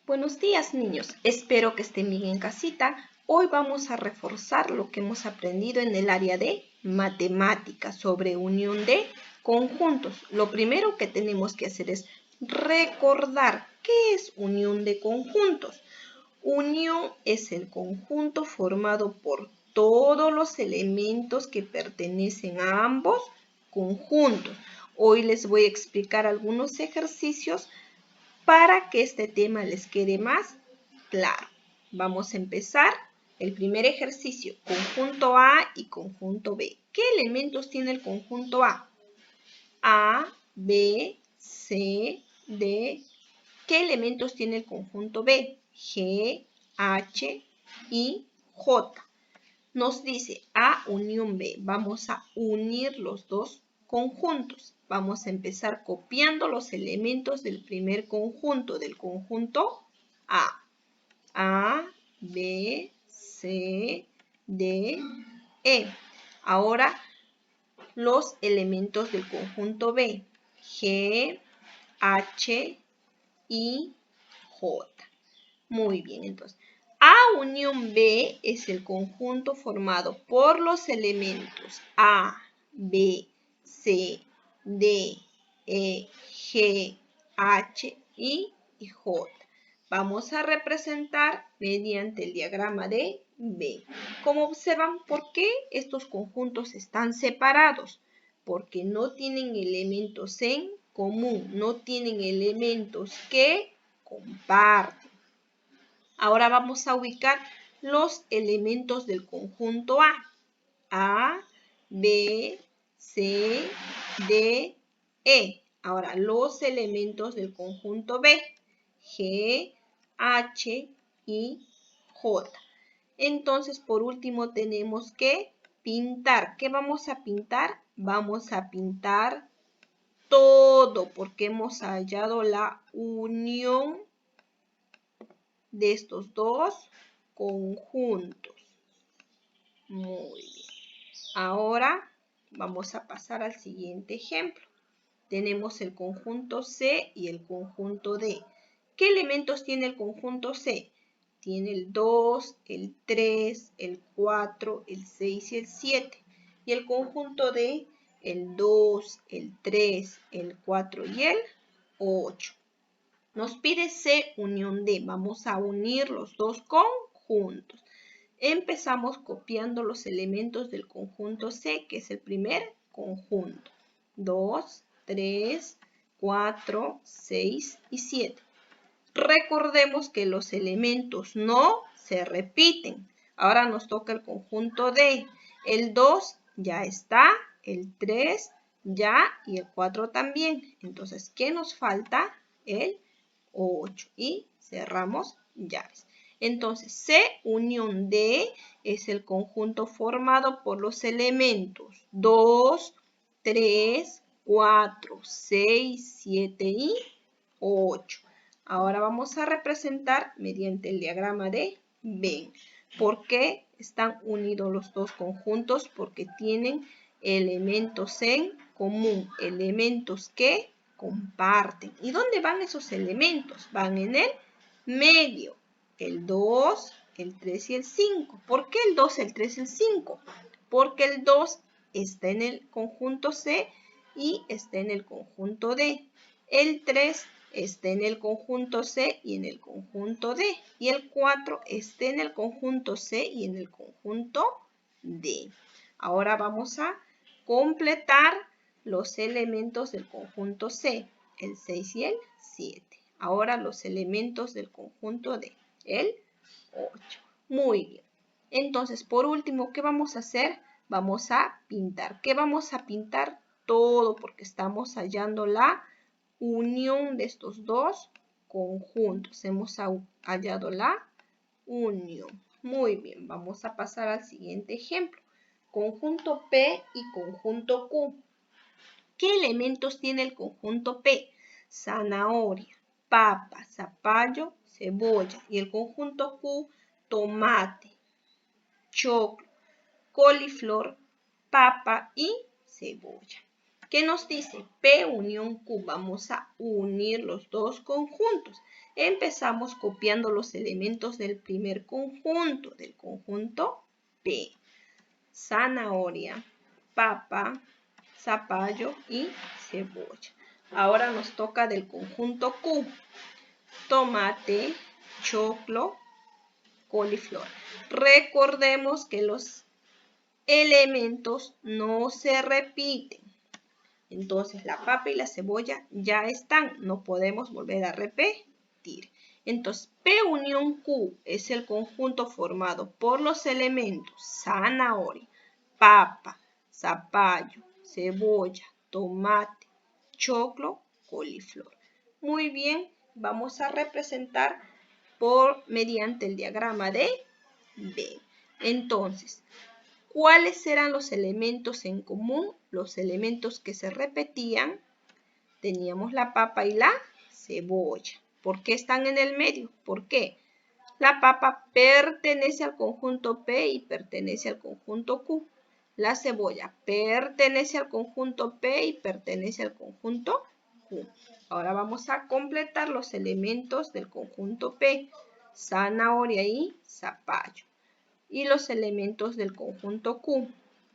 Buenos días, niños. Espero que estén bien en casita. Hoy vamos a reforzar lo que hemos aprendido en el área de matemáticas sobre unión de conjuntos. Lo primero que tenemos que hacer es recordar qué es unión de conjuntos. Unión es el conjunto formado por todos los elementos que pertenecen a ambos conjuntos. Hoy les voy a explicar algunos ejercicios para que este tema les quede más claro. Vamos a empezar el primer ejercicio, conjunto A y conjunto B. ¿Qué elementos tiene el conjunto A? A, B, C, D. ¿Qué elementos tiene el conjunto B? G, H, I, J. Nos dice A unión B. Vamos a unir los dos conjuntos. Vamos a empezar copiando los elementos del primer conjunto, del conjunto A. A, B, C, D, E. Ahora los elementos del conjunto B. G, H, I, J. Muy bien, entonces. A unión B es el conjunto formado por los elementos A, B, C, D, E, G, H, I y J. Vamos a representar mediante el diagrama de B. Como observan, ¿por qué estos conjuntos están separados? Porque no tienen elementos en común, no tienen elementos que comparten. Ahora vamos a ubicar los elementos del conjunto A. A, B, C, D, E. Ahora los elementos del conjunto B. G, H, I, J. Entonces, por último, tenemos que pintar. ¿Qué vamos a pintar? Vamos a pintar todo porque hemos hallado la unión de estos dos conjuntos. Muy bien. Ahora vamos a pasar al siguiente ejemplo. Tenemos el conjunto C y el conjunto D. ¿Qué elementos tiene el conjunto C? Tiene el 2, el 3, el 4, el 6 y el 7. Y el conjunto D, el 2, el 3, el 4 y el 8. Nos pide C unión D. Vamos a unir los dos conjuntos. Empezamos copiando los elementos del conjunto C, que es el primer conjunto. 2, 3, 4, 6 y 7. Recordemos que los elementos no se repiten. Ahora nos toca el conjunto D. El 2 ya está, el 3 ya y el 4 también. Entonces, ¿qué nos falta? El 8 y cerramos llaves. Entonces, C unión D es el conjunto formado por los elementos 2, 3, 4, 6, 7 y 8. Ahora vamos a representar mediante el diagrama de Venn. ¿Por qué están unidos los dos conjuntos? Porque tienen elementos en común, elementos que comparten. ¿Y dónde van esos elementos? Van en el medio. El 2, el 3 y el 5. ¿Por qué el 2, el 3 y el 5? Porque el 2 está en el conjunto C y está en el conjunto D. El 3 está en el conjunto C y en el conjunto D. Y el 4 está en el conjunto C y en el conjunto D. Ahora vamos a completar los elementos del conjunto C, el 6 y el 7. Ahora los elementos del conjunto D, el 8. Muy bien. Entonces, por último, ¿qué vamos a hacer? Vamos a pintar. ¿Qué vamos a pintar? Todo, porque estamos hallando la unión de estos dos conjuntos. Hemos hallado la unión. Muy bien, vamos a pasar al siguiente ejemplo. Conjunto P y conjunto Q. ¿Qué elementos tiene el conjunto P? Zanahoria, papa, zapallo, cebolla. Y el conjunto Q, tomate, choclo, coliflor, papa y cebolla. ¿Qué nos dice? P unión Q. Vamos a unir los dos conjuntos. Empezamos copiando los elementos del primer conjunto, del conjunto P. Zanahoria, papa, zapallo y cebolla. Ahora nos toca del conjunto Q. Tomate, choclo, coliflor. Recordemos que los elementos no se repiten. Entonces la papa y la cebolla ya están, no podemos volver a repetir. Entonces P unión Q es el conjunto formado por los elementos zanahoria, papa, zapallo, cebolla, tomate, choclo, coliflor. Muy bien, vamos a representar mediante el diagrama de Venn. Entonces, ¿cuáles eran los elementos en común? Los elementos que se repetían. Teníamos la papa y la cebolla. ¿Por qué están en el medio? ¿Por qué? La papa pertenece al conjunto P y pertenece al conjunto Q. La cebolla pertenece al conjunto P y pertenece al conjunto Q. Ahora vamos a completar los elementos del conjunto P. Zanahoria y zapallo. Y los elementos del conjunto Q,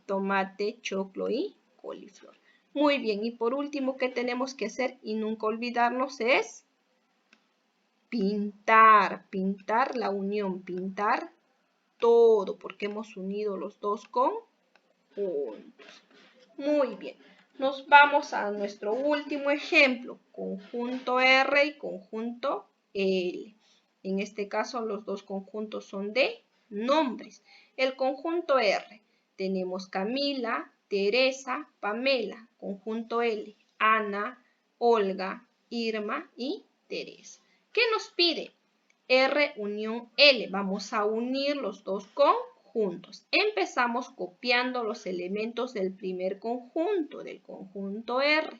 tomate, choclo y coliflor. Muy bien, y por último, ¿qué tenemos que hacer? Y nunca olvidarnos es pintar, pintar la unión, pintar todo, porque hemos unido los dos conjuntos. Muy bien, nos vamos a nuestro último ejemplo, conjunto R y conjunto L. En este caso, los dos conjuntos son de nombres. El conjunto R, tenemos Camila, Teresa, Pamela. Conjunto L, Ana, Olga, Irma y Teresa. ¿Qué nos pide? R unión L. Vamos a unir los dos conjuntos. Empezamos copiando los elementos del primer conjunto, del conjunto R.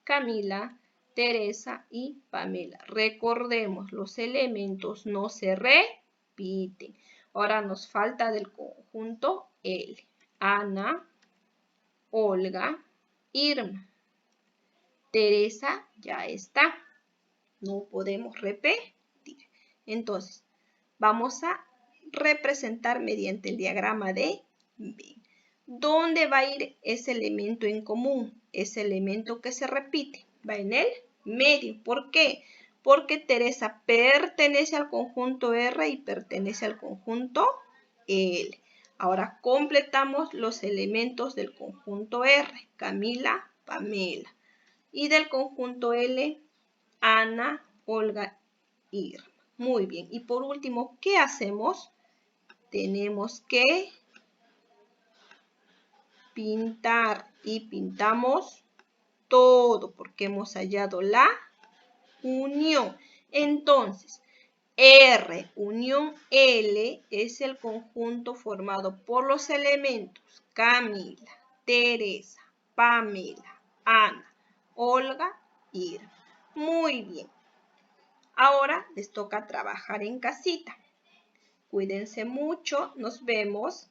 Camila, Teresa y Pamela. Recordemos, los elementos no se repiten. Ahora nos falta del conjunto L. Ana, Olga, Irma. Teresa ya está. No podemos repetir. Entonces, vamos a representar mediante el diagrama de Venn. ¿Dónde va a ir ese elemento en común? Ese elemento que se repite. Va en el medio. ¿Por qué? Porque Teresa pertenece al conjunto R y pertenece al conjunto L. Ahora completamos los elementos del conjunto R. Camila, Pamela. Y del conjunto L, Ana, Olga, Irma. Muy bien. Y por último, ¿qué hacemos? Tenemos que pintar y pintamos todo porque hemos hallado la unión. Entonces, R unión L es el conjunto formado por los elementos Camila, Teresa, Pamela, Ana, Olga, Irma. Muy bien. Ahora les toca trabajar en casita. Cuídense mucho. Nos vemos.